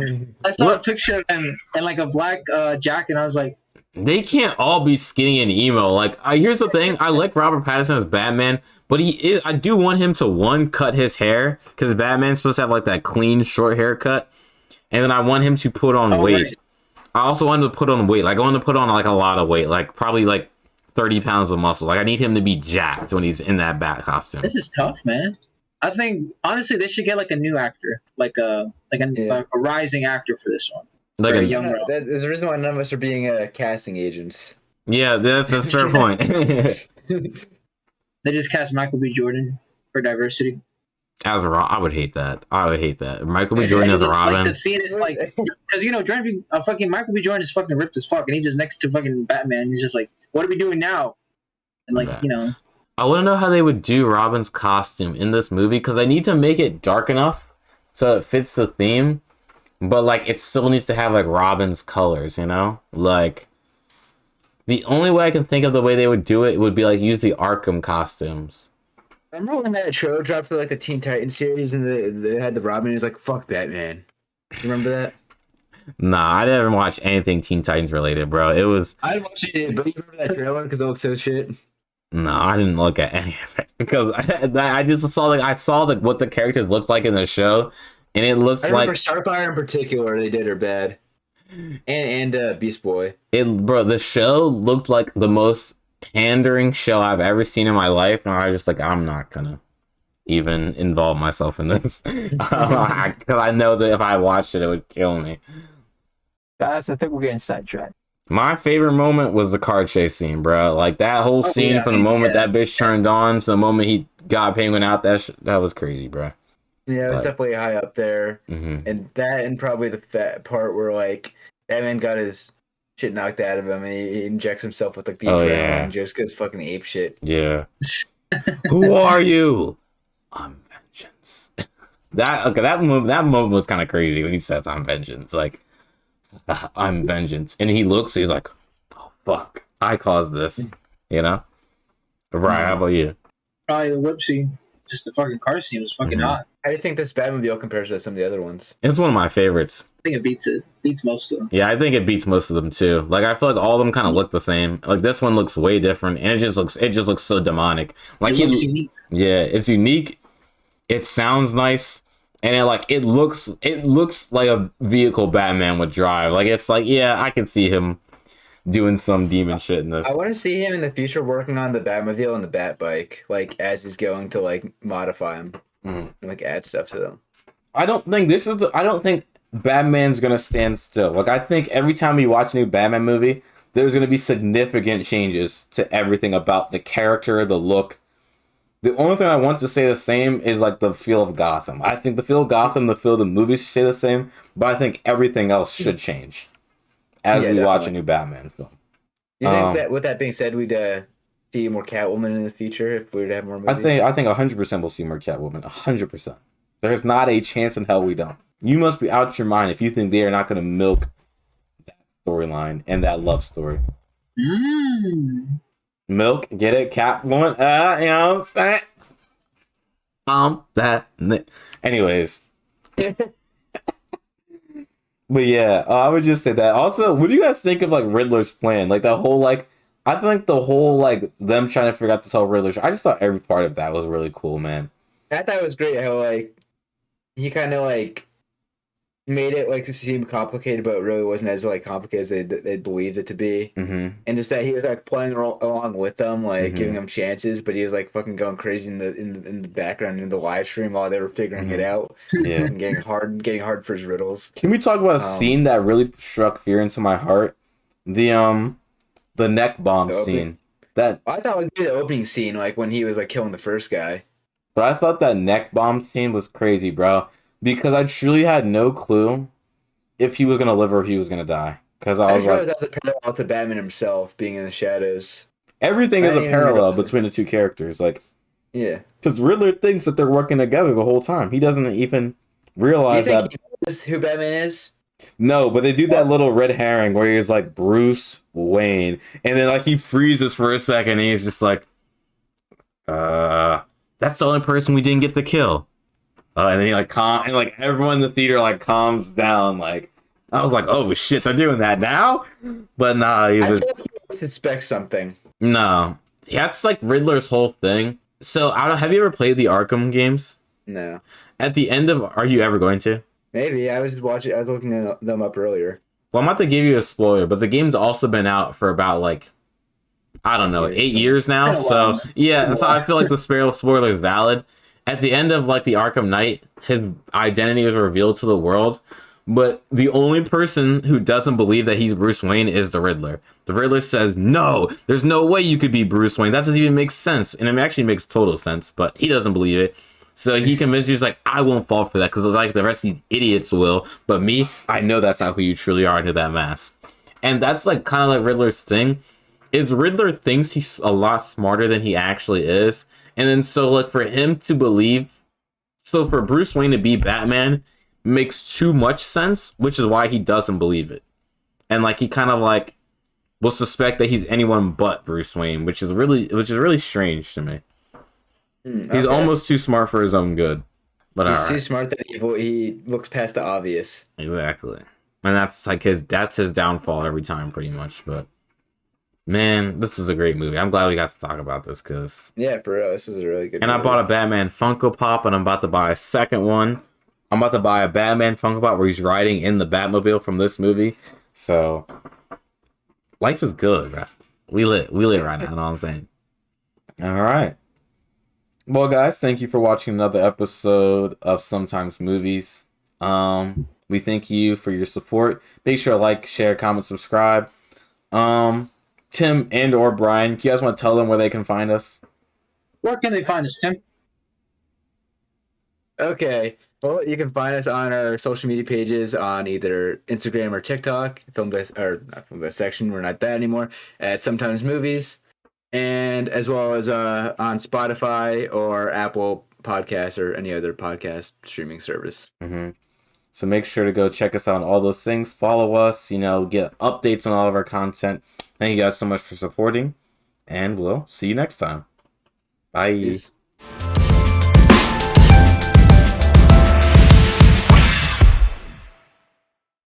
I saw a picture of him in like a black jacket and I was like, they can't all be skinny and emo. Like, here's the thing. I like Robert Pattinson as Batman, but I do want him to, cut his hair, because Batman's supposed to have, like, that clean, short haircut. And then I want him to put on weight. Right. I also want him to put on weight. Like, I want to put on, like, a lot of weight. Like, probably, like, 30 pounds of muscle. Like, I need him to be jacked when he's in that Bat costume. This is tough, man. I think, honestly, they should get, like, a new actor. Like a rising actor for this one. Like a young girl. There's a reason why none of us are being casting agents. Yeah, that's a fair point. They just cast Michael B. Jordan for diversity. As a Robin, I would hate that. Michael B. Jordan as a Robin. Like the scene is like, because Michael B. Jordan is fucking ripped as fuck, and he's just next to fucking Batman. He's just like, what are we doing now? And like, I want to know how they would do Robin's costume in this movie because they need to make it dark enough so it fits the theme, but like it still needs to have like Robin's colors, you know? Like the only way I can think of the way they would do it would be like use the Arkham costumes. Remember when that show dropped for like the Teen Titans series and they had the Robin? He was like, "Fuck Batman." You remember that? Nah, I didn't watch anything Teen Titans related, bro. It was I watched it, but you remember that trailer because it looked so shit. no, I didn't look at any of it because I just saw like what the characters looked like in the show, and it looks I remember like Starfire in particular. They did her bad, and Beast Boy. bro. The show looked like the most pandering show I've ever seen in my life, and I was just like, I'm not gonna even involve myself in this because I know that if I watched it, it would kill me. Guys, I think we're getting sidetracked. My favorite moment was the car chase scene, bro. Like that whole scene from the moment that bitch turned on to the moment he got Penguin out. That was crazy, bro. Yeah, it was definitely high up there, and that, and probably the fat part where like Batman got his shit knocked out of him, and he injects himself with like the adrenaline, just goes fucking ape shit. Yeah. Who are you? I'm vengeance. That moment was kind of crazy when he says I'm vengeance. Like I'm vengeance, and he looks. He's like, oh fuck, I caused this. You know. Right? How about you? Probably the whip scene. Just the fucking car scene was fucking hot. How do you think this Batmobile compares to some of the other ones? It's one of my favorites. I think it beats most of them. Yeah, I think it beats most of them too. Like I feel like all of them kind of look the same. Like this one looks way different, and it just looks so demonic. Like It looks unique. Yeah, it's unique. It sounds nice, and it looks like a vehicle Batman would drive. Like it's like, yeah, I can see him doing some demon shit in this. I want to see him in the future working on the Batmobile and the Batbike, like as he's going to like modify them and like add stuff to them. I don't think Batman's gonna stand still. Like I think every time you watch a new Batman movie, there's gonna be significant changes to everything about the character, the look. The only thing I want to stay the same is like the feel of Gotham. I think the feel of Gotham, the feel of the movie should stay the same, but I think everything else should change as we watch a new Batman film. You think that, with that being said, we'd see more Catwoman in the future if we were to have more movies? I think 100% we'll see more Catwoman. 100%. There's not a chance in hell we don't. You must be out your mind if you think they are not going to milk that storyline and that love story. Milk, get it? Catwoman, you know what I'm saying? Anyways. But yeah, I would just say that. Also, what do you guys think of like Riddler's plan? Like that whole like, I think the whole like them trying to figure out this whole Riddler show. I just thought every part of that was really cool, man. I thought it was great how like he kind of like made it like to seem complicated, but it really wasn't as like complicated as they believed it to be. And just that he was like playing along with them, like giving them chances, but he was like fucking going crazy in the background in the live stream while they were figuring it out. Yeah, and getting hard for his riddles. Can we talk about a scene that really struck fear into my heart? The neck bomb scene. That I thought it would be the opening scene, like when he was like killing the first guy. But I thought that neck bomb scene was crazy, bro. Because I truly had no clue if he was gonna live or if he was gonna die. Because I was like, that's a parallel to Batman himself being in the shadows. Everything is a parallel between the two characters. Like, yeah, because Riddler thinks that they're working together the whole time. He doesn't even realize that. He knows who Batman is? No, but they do that little red herring where he's like Bruce Wayne, and then like he freezes for a second, and he's just like, that's the only person we didn't get to kill. And then he like and like everyone in the theater like calms down. Like I was like, oh shit, they're doing that now. But nah, he was. I suspect something. No, that's like Riddler's whole thing. So have you ever played the Arkham games? No. At the end of, are you ever going to? Maybe. I was looking them up earlier. Well, I'm about to give you a spoiler, but the game's also been out for about like, I don't know, 8 years now. So yeah, so I feel like the spoiler is valid. At the end of like the Arkham Knight, his identity is revealed to the world, but the only person who doesn't believe that he's Bruce Wayne is the Riddler. The Riddler says, no, there's no way you could be Bruce Wayne. That doesn't even make sense. And it actually makes total sense, but he doesn't believe it. So he convinces you, he's like, I won't fall for that because like the rest of these idiots will. But me, I know that's not who you truly are under that mask. And that's like kind of like Riddler's thing. is Riddler thinks he's a lot smarter than he actually is. And then so like for him to believe, so for Bruce Wayne to be Batman makes too much sense, which is why he doesn't believe it. And like he kind of like will suspect that he's anyone but Bruce Wayne, which is really strange to me. He's almost too smart for his own good. But he's too smart that he looks past the obvious. Exactly. And that's like his downfall every time pretty much. But man, this was a great movie. I'm glad we got to talk about this because yeah, for real, this is a really good movie. I bought a Batman Funko Pop and I'm about to buy a second one. I'm about to buy a Batman Funko Pop where he's riding in the Batmobile from this movie. So life is good, bro. We lit right now, you know what I'm saying? All right. Well, guys, thank you for watching another episode of Sometimes Movies. We thank you for your support. Make sure to like, share, comment, subscribe. Tim and or Brian, do you guys want to tell them where they can find us? Where can they find us, Tim? Okay. Well, you can find us on our social media pages on either Instagram or TikTok. Not Film Best Section. We're not that anymore. At Sometimes Movies. And as well as on Spotify or Apple Podcasts or any other podcast streaming service. Mm-hmm. So make sure to go check us out on all those things. Follow us, get updates on all of our content. Thank you guys so much for supporting. And we'll see you next time. Bye. Peace.